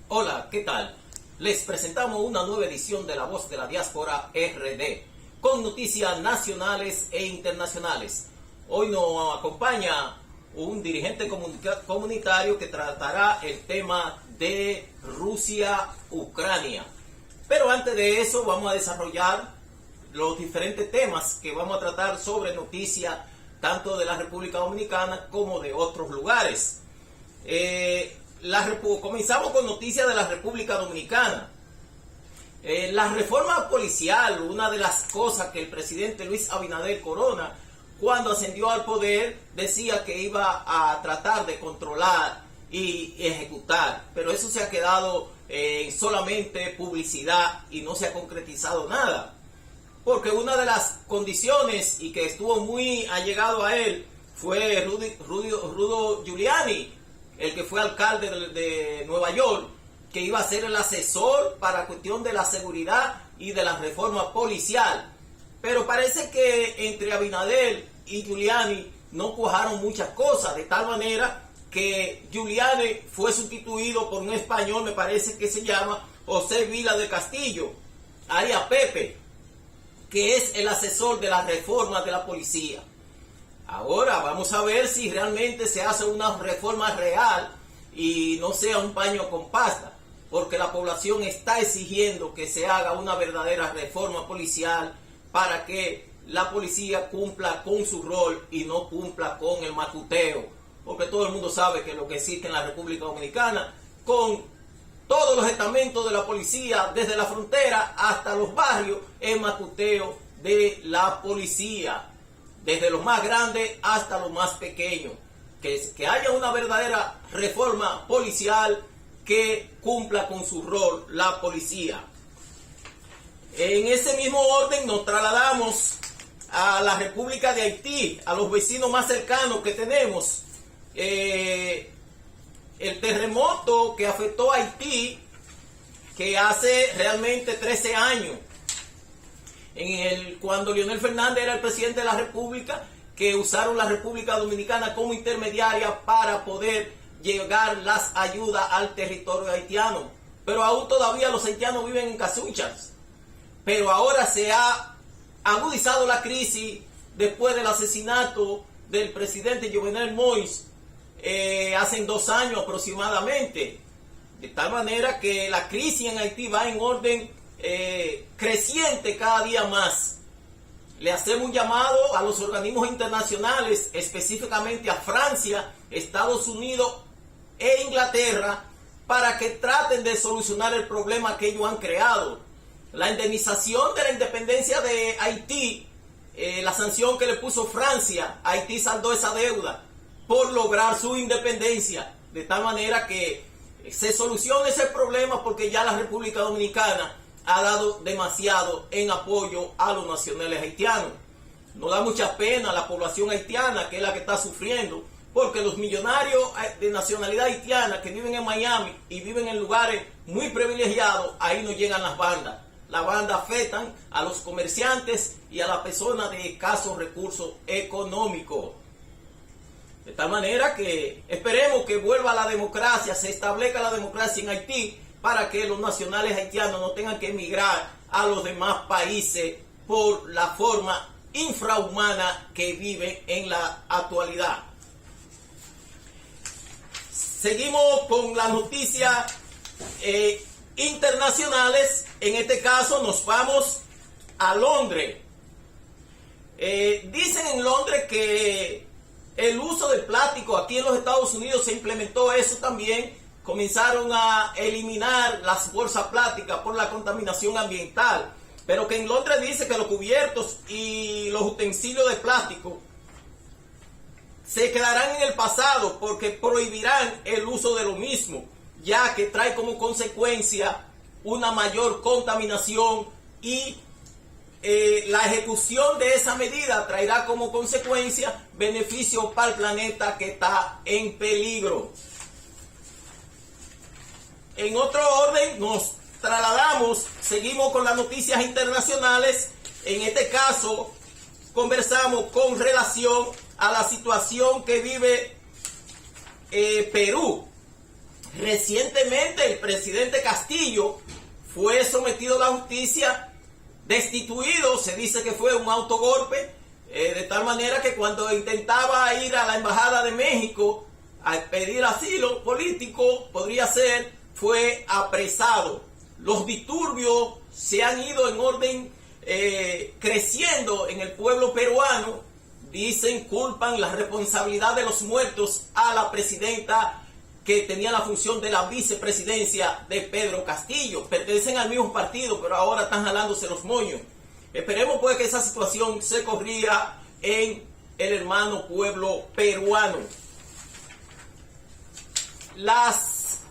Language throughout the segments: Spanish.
Hola, ¿qué tal? Les presentamos una nueva edición de La Voz de la Diáspora RD, con noticias nacionales e internacionales. Hoy nos acompaña un dirigente comunitario que tratará el tema de Rusia-Ucrania. Pero antes de eso vamos a desarrollar los diferentes temas que vamos a tratar sobre noticias tanto de la República Dominicana como de otros lugares. Comenzamos con noticias de la República Dominicana. La reforma policial, una de las cosas que el presidente Luis Abinader Corona, cuando ascendió al poder, decía que iba a tratar de controlar y ejecutar, pero eso se ha quedado solamente publicidad y no se ha concretizado nada, porque una de las condiciones, y que estuvo muy allegado a él, fue Rudy Giuliani, el que fue alcalde de Nueva York, que iba a ser el asesor para cuestión de la seguridad y de la reforma policial. Pero parece que entre Abinader y Giuliani no cuajaron muchas cosas, de tal manera que Giuliani fue sustituido por un español, me parece que se llama José Vila del Castillo, alias Pepe, que es el asesor de las reformas de la policía. Ahora vamos a ver si realmente se hace una reforma real y no sea un paño con pasta, porque la población está exigiendo que se haga una verdadera reforma policial para que la policía cumpla con su rol y no cumpla con el macuteo, porque todo el mundo sabe que lo que existe en la República Dominicana, con todos los estamentos de la policía, desde la frontera hasta los barrios, es macuteo de la policía, desde los más grandes hasta los más pequeños. Que haya una verdadera reforma policial que cumpla con su rol la policía. En ese mismo orden nos trasladamos a la República de Haití, a los vecinos más cercanos que tenemos. El terremoto que afectó a Haití, que hace realmente 13 años, cuando Leonel Fernández era el presidente de la República, que usaron la República Dominicana como intermediaria para poder llegar las ayudas al territorio haitiano. Pero aún todavía los haitianos viven en casuchas. Pero ahora se ha agudizado la crisis después del asesinato del presidente Jovenel Moïse hace 2 años aproximadamente. De tal manera que la crisis en Haití va en orden creciente cada día más. Le hacemos un llamado a los organismos internacionales, específicamente a Francia, Estados Unidos e Inglaterra, para que traten de solucionar el problema que ellos han creado. La indemnización de la independencia de Haití, la sanción que le puso Francia, Haití saldó esa deuda por lograr su independencia, de tal manera que se solucione ese problema, porque ya la República Dominicana ha dado demasiado en apoyo a los nacionales haitianos. Nos da mucha pena la población haitiana, que es la que está sufriendo, porque los millonarios de nacionalidad haitiana que viven en Miami y viven en lugares muy privilegiados, ahí no llegan las bandas. Las bandas afectan a los comerciantes y a las personas de escasos recursos económicos. De tal manera que esperemos que vuelva la democracia, se establezca la democracia en Haití, para que los nacionales haitianos no tengan que emigrar a los demás países por la forma infrahumana que viven en la actualidad. Seguimos con las noticias internacionales. En este caso nos vamos a Londres. Dicen en Londres que el uso de plástico, aquí en los Estados Unidos se implementó eso también. Comenzaron a eliminar las bolsas plásticas por la contaminación ambiental, pero que en Londres dice que los cubiertos y los utensilios de plástico se quedarán en el pasado, porque prohibirán el uso de lo mismo, ya que trae como consecuencia una mayor contaminación, y la ejecución de esa medida traerá como consecuencia beneficios para el planeta, que está en peligro. En otro orden nos trasladamos, seguimos con las noticias internacionales. En este caso conversamos con relación a la situación que vive Perú. Recientemente el presidente Castillo fue sometido a la justicia, destituido, se dice que fue un autogolpe, de tal manera que cuando intentaba ir a la Embajada de México a pedir asilo político, podría ser, fue apresado. Los disturbios se han ido en orden creciendo en el pueblo peruano. Dicen, culpan la responsabilidad de los muertos a la presidenta que tenía la función de la vicepresidencia de Pedro Castillo. Pertenecen al mismo partido, pero ahora están jalándose los moños. Esperemos pues que esa situación se corrija en el hermano pueblo peruano.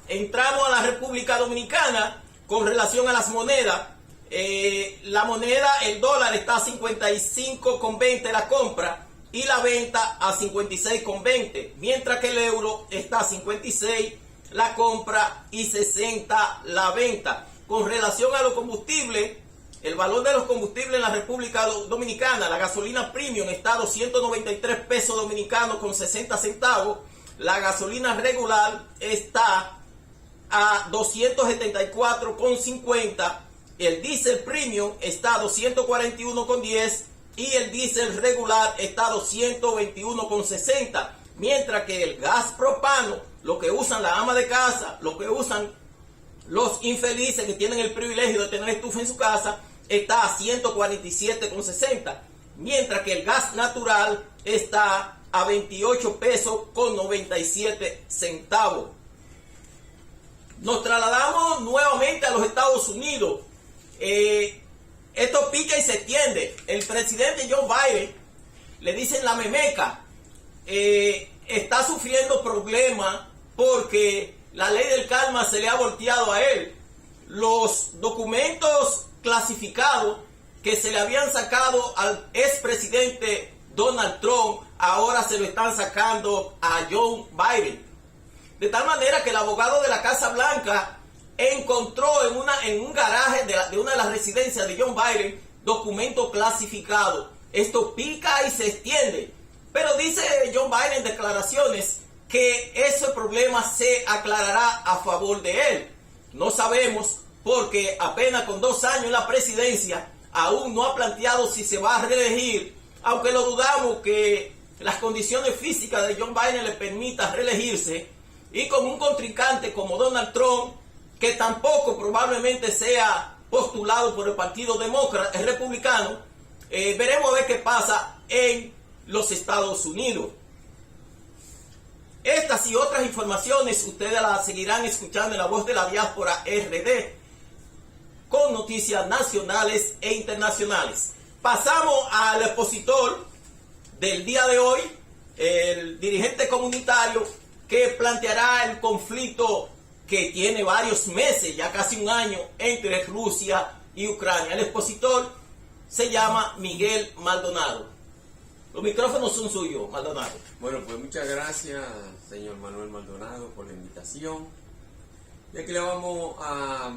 Entramos a la República Dominicana con relación a las monedas. La moneda, el dólar está a 55,20 la compra y la venta a 56,20, mientras que el euro está a 56 la compra y 60 la venta. Con relación a los combustibles, el valor de los combustibles en la República Dominicana, la gasolina premium está a 293 pesos dominicanos con 60 centavos, la gasolina regular está a 274,50, el diésel premium está a 241,10 y el diésel regular está a 221,60, mientras que el gas propano, lo que usan la ama de casa, lo que usan los infelices que tienen el privilegio de tener estufa en su casa, está a 147,60, mientras que el gas natural está a 28 pesos con 97 centavos. Nos trasladamos nuevamente a los Estados Unidos. Esto pica y se extiende. El presidente Joe Biden, le dicen la memeca, está sufriendo problemas porque la ley del karma se le ha volteado a él. Los documentos clasificados que se le habían sacado al expresidente Donald Trump, ahora se lo están sacando a Joe Biden. De tal manera que el abogado de la Casa Blanca encontró en un garaje de una de las residencias de Joe Biden documentos clasificados. Esto pica y se extiende. Pero dice Joe Biden en declaraciones que ese problema se aclarará a favor de él. No sabemos porque apenas con 2 años en la presidencia aún no ha planteado si se va a reelegir, aunque lo dudamos que las condiciones físicas de Joe Biden le permitan reelegirse, y con un contrincante como Donald Trump, que tampoco probablemente sea postulado por el Partido Demócrata, el republicano. Veremos a ver qué pasa en los Estados Unidos. Estas y otras informaciones ustedes las seguirán escuchando en La Voz de la Diáspora RD, con noticias nacionales e internacionales. Pasamos al expositor del día de hoy, el dirigente comunitario que planteará el conflicto que tiene varios meses, ya casi un año, entre Rusia y Ucrania. El expositor se llama Miguel Maldonado. Los micrófonos son suyos, Maldonado. Bueno, pues muchas gracias, señor Manuel Maldonado, por la invitación. Y aquí le vamos a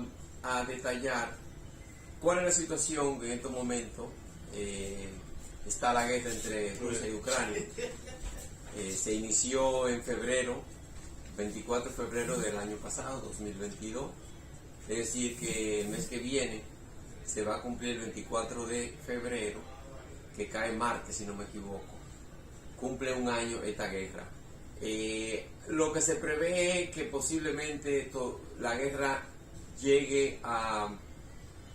detallar cuál es la situación que en estos momentos está la guerra entre Rusia y Ucrania. Se inició en febrero, 24 de febrero del año pasado, 2022. Es decir, que el mes que viene se va a cumplir el 24 de febrero, que cae martes, si no me equivoco. Cumple un año esta guerra. Lo que se prevé es que posiblemente la guerra llegue a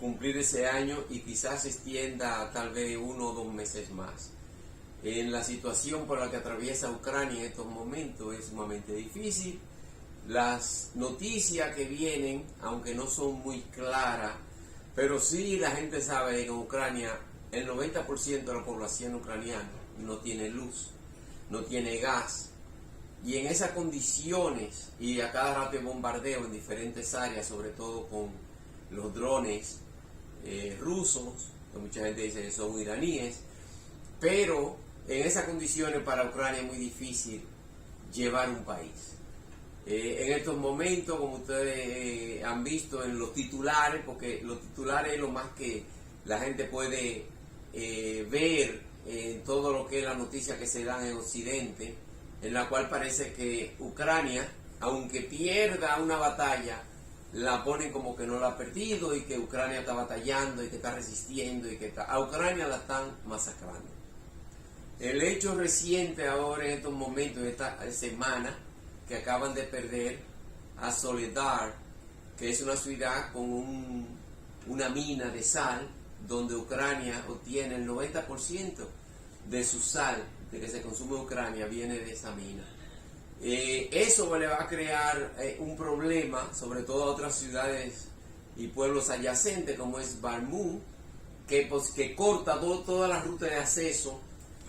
cumplir ese año y quizás se extienda tal vez 1 o 2 meses más. En la situación por la que atraviesa Ucrania en estos momentos es sumamente difícil. Las noticias que vienen, aunque no son muy claras, pero sí la gente sabe que en Ucrania el 90% de la población ucraniana no tiene luz, no tiene gas. Y en esas condiciones, y a cada rato de bombardeo en diferentes áreas, sobre todo con los drones rusos, que mucha gente dice que son iraníes, pero en esas condiciones para Ucrania es muy difícil llevar un país. En estos momentos, como ustedes han visto en los titulares, porque los titulares es lo más que la gente puede ver en todo lo que es la noticia que se dan en Occidente, en la cual parece que Ucrania aunque pierda una batalla, la ponen como que no la ha perdido y que Ucrania está batallando y que está resistiendo y que a Ucrania la están masacrando. El hecho reciente ahora en estos momentos, esta semana, que acaban de perder a Soledar, que es una ciudad con una mina de sal, donde Ucrania obtiene el 90% de su sal, de que se consume en Ucrania, viene de esa mina. Eso le va a crear un problema, sobre todo a otras ciudades y pueblos adyacentes, como es Bakhmut, que corta toda la ruta de acceso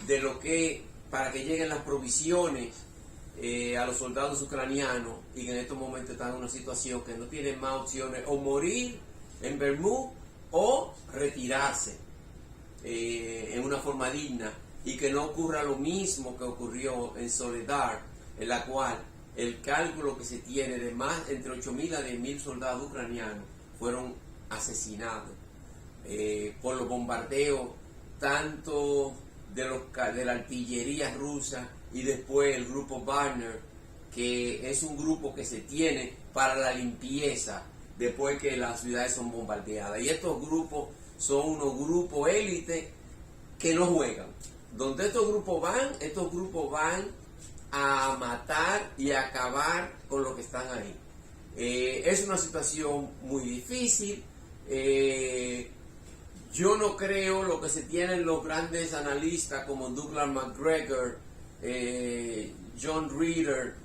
de lo que para que lleguen las provisiones a los soldados ucranianos, y que en estos momentos están en una situación que no tienen más opciones, o morir en Bakhmut o retirarse en una forma digna, y que no ocurra lo mismo que ocurrió en Soledar, en la cual el cálculo que se tiene de más entre 8.000 a 10.000 soldados ucranianos fueron asesinados por los bombardeos tanto de la artillería rusa, y después el grupo Wagner, que es un grupo que se tiene para la limpieza después que las ciudades son bombardeadas. Y estos grupos son unos grupos élite que no juegan. Donde estos grupos van a matar y a acabar con los que están ahí. Es una situación muy difícil. Yo no creo lo que se tienen los grandes analistas como Douglas McGregor, John Reeder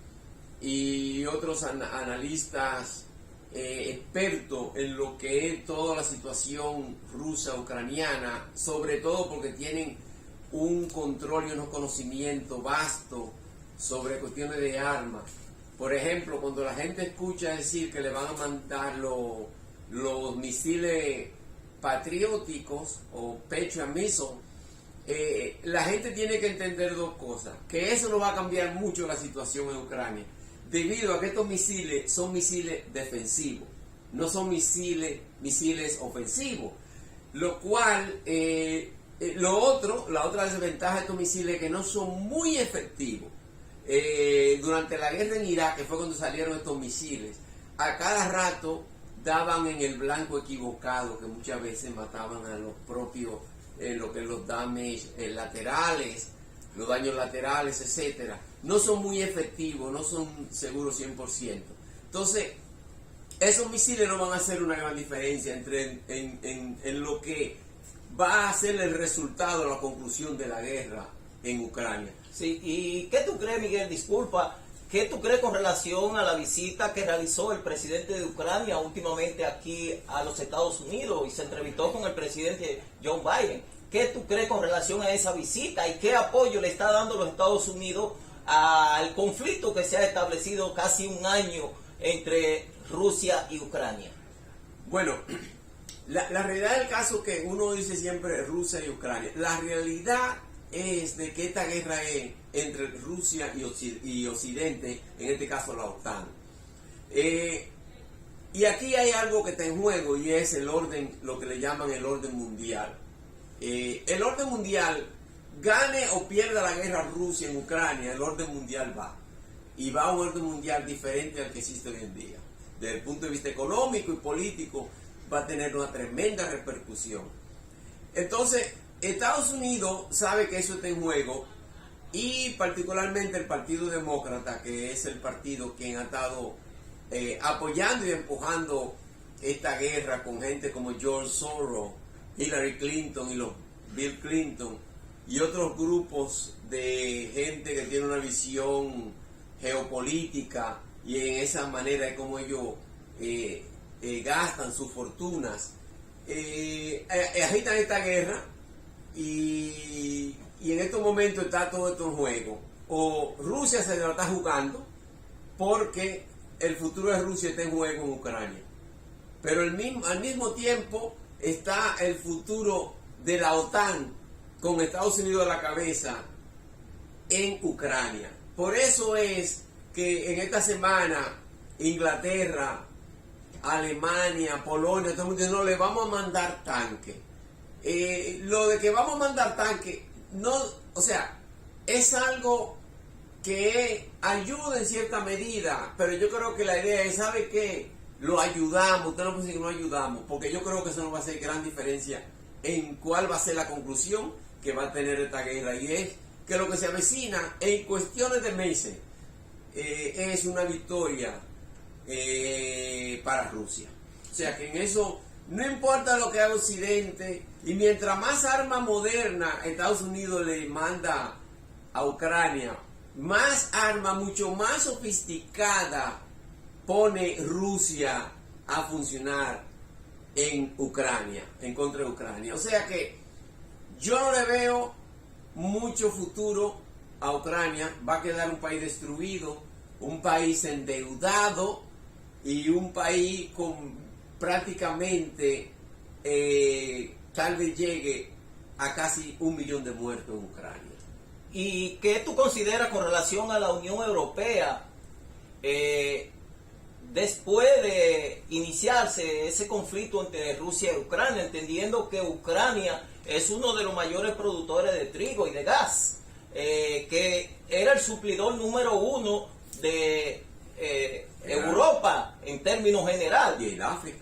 y otros analistas expertos en lo que es toda la situación rusa-ucraniana, sobre todo porque tienen un control y unos conocimientos vastos sobre cuestiones de armas. Por ejemplo, cuando la gente escucha decir que le van a mandar los misiles patrióticos o Patriot Missile, la gente tiene que entender dos cosas: que eso no va a cambiar mucho la situación en Ucrania, debido a que estos misiles son misiles defensivos, no son misiles ofensivos, lo cual la otra desventaja de estos misiles es que no son muy efectivos. Durante la guerra en Irak, que fue cuando salieron estos misiles, a cada rato daban en el blanco equivocado, que muchas veces mataban a los propios, lo que los damage laterales, los daños laterales, etcétera. No son muy efectivos, no son seguros 100%. Entonces, esos misiles no van a hacer una gran diferencia en lo que va a ser el resultado, la conclusión de la guerra en Ucrania. Sí, ¿y qué tú crees, Miguel? Disculpa, ¿qué tú crees con relación a la visita que realizó el presidente de Ucrania últimamente aquí a los Estados Unidos y se entrevistó con el presidente Joe Biden? ¿Qué tú crees con relación a esa visita y qué apoyo le está dando los Estados Unidos al conflicto que se ha establecido casi un año entre Rusia y Ucrania? Bueno, la realidad del caso es que uno dice siempre Rusia y Ucrania. La realidad es de que esta guerra es entre Rusia y Occidente, en este caso la OTAN. Y aquí hay algo que está en juego, y es el orden, lo que le llaman el orden mundial. El orden mundial, gane o pierda la guerra Rusia en Ucrania, el orden mundial va. Y va a un orden mundial diferente al que existe hoy en día. Desde el punto de vista económico y político, va a tener una tremenda repercusión. Entonces, Estados Unidos sabe que eso está en juego, y particularmente el Partido Demócrata, que es el partido quien ha estado apoyando y empujando esta guerra con gente como George Soros, Hillary Clinton y los Bill Clinton y otros grupos de gente que tiene una visión geopolítica, y en esa manera es como ellos gastan sus fortunas, agitan esta guerra. Y en estos momentos está todo esto en juego. O Rusia se lo está jugando porque el futuro de Rusia está en juego en Ucrania, pero al mismo tiempo está el futuro de la OTAN con Estados Unidos a la cabeza en Ucrania. Por eso es que en esta semana Inglaterra, Alemania, Polonia, todo el mundo dice: no, le vamos a mandar tanques. Lo de que vamos a mandar tanques, no, o sea, es algo que ayuda en cierta medida, pero yo creo que la idea es, ¿sabe qué? Lo ayudamos, usted no puede decir que no ayudamos, porque yo creo que eso no va a hacer gran diferencia en cuál va a ser la conclusión que va a tener esta guerra, y es que lo que se avecina en cuestiones de meses es una victoria para Rusia. O sea que en eso no importa lo que haga Occidente, y mientras más arma moderna Estados Unidos le manda a Ucrania, más arma, mucho más sofisticada pone Rusia a funcionar en Ucrania, en contra de Ucrania. O sea que yo no le veo mucho futuro a Ucrania. Va a quedar un país destruido, un país endeudado y un país con prácticamente tal vez llegue a casi 1 millón de muertos en Ucrania. ¿Y qué tú consideras con relación a la Unión Europea después de iniciarse ese conflicto entre Rusia y Ucrania, entendiendo que Ucrania es uno de los mayores productores de trigo y de gas, que era el suplidor número 1 de Europa en términos generales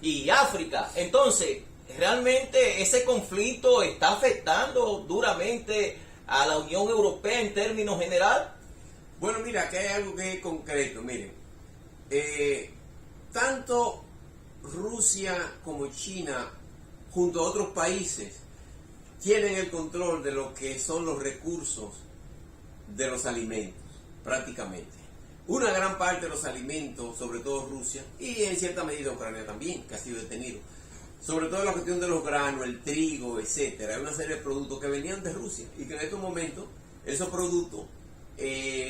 y África? Entonces, realmente ese conflicto está afectando duramente a la Unión Europea en términos generales. Bueno, mira, que hay algo que es concreto. Miren, tanto Rusia como China, junto a otros países, tienen el control de lo que son los recursos de los alimentos, prácticamente. Una gran parte de los alimentos, sobre todo Rusia, y en cierta medida Ucrania también, que ha sido detenido, sobre todo la cuestión de los granos, el trigo, etcétera. Hay una serie de productos que venían de Rusia y que en estos momentos esos productos,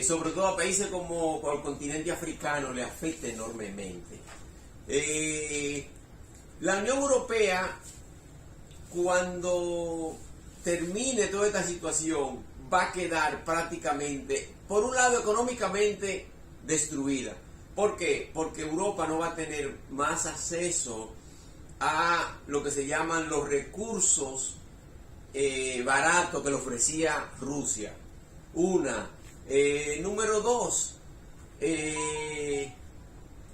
sobre todo a países como el continente africano, le afecta enormemente. La Unión Europea, cuando termine toda esta situación, va a quedar prácticamente, por un lado económicamente, destruida. ¿Por qué? Porque Europa no va a tener más acceso a lo que se llaman los recursos baratos que le ofrecía Rusia. Número 2,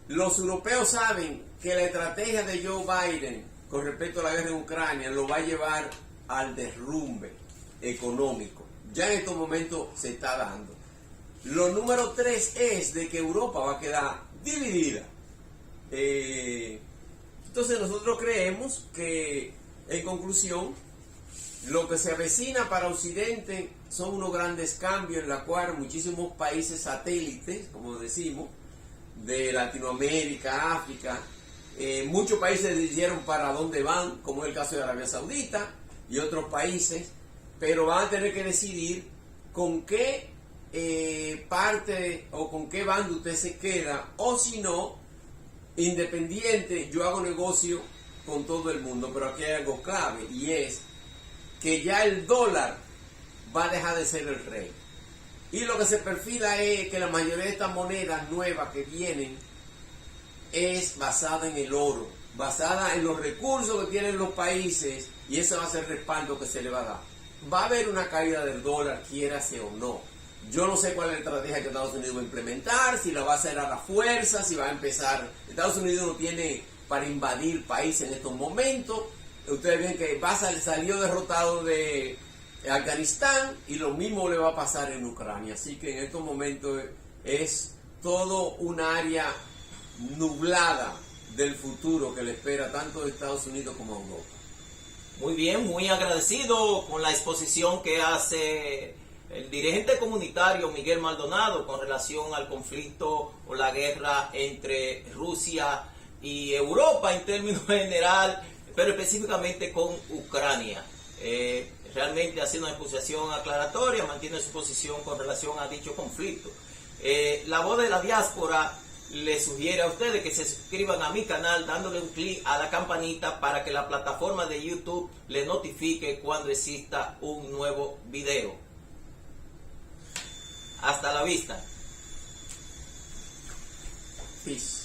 los europeos saben que la estrategia de Joe Biden con respecto a la guerra en Ucrania lo va a llevar al derrumbe económico. Ya en estos momentos se está dando. Lo número 3 es de que Europa va a quedar dividida. Entonces nosotros creemos que, en conclusión, lo que se avecina para Occidente son unos grandes cambios en la cual muchísimos países satélites, como decimos, de Latinoamérica, África, muchos países decidieron para dónde van, como es el caso de Arabia Saudita y otros países, pero van a tener que decidir con qué parte o con qué bando usted se queda, o si no, independiente, yo hago negocio con todo el mundo. Pero aquí hay algo clave, y es que ya el dólar va a dejar de ser el rey, y lo que se perfila es que la mayoría de estas monedas nuevas que vienen es basada en el oro, basada en los recursos que tienen los países, y ese va a ser el respaldo que se le va a dar. Va a haber una caída del dólar, quiérase o no. Yo no sé cuál es la estrategia que Estados Unidos va a implementar, si la va a hacer a la fuerza, si va a empezar. Estados Unidos no tiene para invadir países en estos momentos. Ustedes ven que salió derrotado de Afganistán, y lo mismo le va a pasar en Ucrania. Así que en estos momentos es todo un área nublada del futuro que le espera tanto a Estados Unidos como a Europa. Muy bien, muy agradecido con la exposición que hace el dirigente comunitario Miguel Maldonado con relación al conflicto o la guerra entre Rusia y Europa en términos general, pero específicamente con Ucrania. Realmente hace una exposición aclaratoria, mantiene su posición con relación a dicho conflicto. La Voz de la Diáspora le sugiere a ustedes que se suscriban a mi canal dándole un clic a la campanita para que la plataforma de YouTube les notifique cuando exista un nuevo video. Hasta la vista. Peace.